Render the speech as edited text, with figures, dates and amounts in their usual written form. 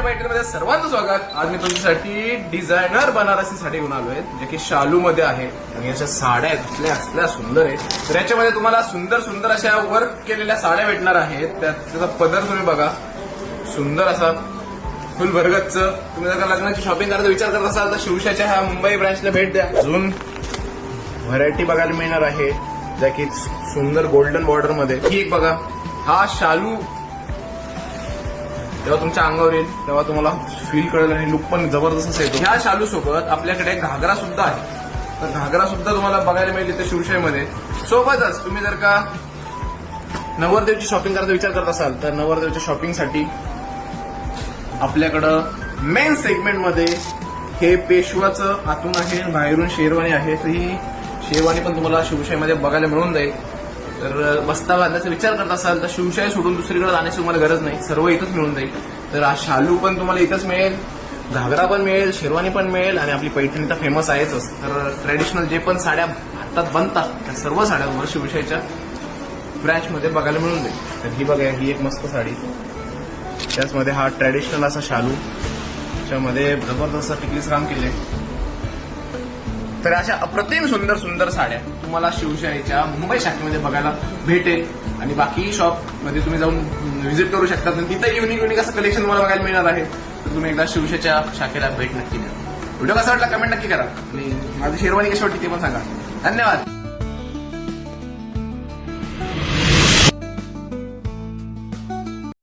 पैठणीमध्ये सर्वांचं स्वागत. आज मी तुमच्यासाठी डिझायनर बनारसी साडी घेऊन आलोय, जे की शालू मध्ये आहे आणि याच्या साड्या असल्या सुंदर आहेत. तर याच्यामध्ये तुम्हाला सुंदर सुंदर अशा वर्क केलेल्या साड्या भेटणार आहेत. त्याचा पदर तुम्ही बघा, सुंदर असा फुल भरगतच. तुम्ही जर लग्नाची शॉपिंग करायचा विचार करत असाल तर शिवशाच्या ह्या मुंबई ब्रँचला भेट द्या. अजून व्हरायटी बघायला मिळणार आहे, ज्या की सुंदर गोल्डन बॉर्डर मध्ये. ही एक बघा, हा शालू जेव्हा तुमच्या अंगावर येईल तेव्हा तुम्हाला फील कळेल आणि लुक पण जबरदस्त येतो. ह्या शालू सोबत आपल्याकडे घागरा सुद्धा आहे. तर घागरा सुद्धा तुम्हाला बघायला मिळेल इथे शिवशाईमध्ये. सोबतच तुम्ही जर का नवरदेवची शॉपिंग करायचा विचार करत असाल तर नवरदेवच्या शॉपिंगसाठी आपल्याकडं मेन सेगमेंटमध्ये हे पेशवाचं आतून आहे, बाहेरून शेरवानी आहे. तर ही शेरवानी पण तुम्हाला शिवशाईमध्ये बघायला मिळून जाईल. तर बस्ता बांधण्याचा विचार करत असाल तर शिवशाही सोडून दुसरीकडे जाण्याची तुम्हाला गरज नाही, सर्व इथंच मिळून जाईल. तर हा शालू पण तुम्हाला इथंच मिळेल, घागरा पण मिळेल, शेरवानी पण मिळेल आणि आपली पैठणी तर फेमस आहेच. तर ट्रॅडिशनल जे पण साड्या हातात बनतात त्या सर्व साड्या तुम्हाला शिवशाहीच्या ब्रँचमध्ये बघायला मिळून जाईल. तर ही बघा, ही एक मस्त साडी, त्याचमध्ये हा ट्रॅडिशनल असा शालू, त्याच्यामध्ये जबरदस्त टिकलीच काम केले. तर अशा अप्रतिम सुंदर सुंदर साड्या तुम्हाला शिवशाहीच्या मुंबई शाखेमध्ये बघायला भेटेल. आणि बाकी शॉप मध्ये तुम्ही जाऊन व्हिजिट करू शकता. तिथं युनिक असं कलेक्शन तुम्हाला बघायला मिळणार आहे. तर तुम्ही एकदा शिवशाहीच्या शाखेला भेट नक्की द्या. व्हिडिओ कसा वाटला कमेंट नक्की करा आणि माझी शेरवानी कशी वाटली ते पण सांगा. धन्यवाद.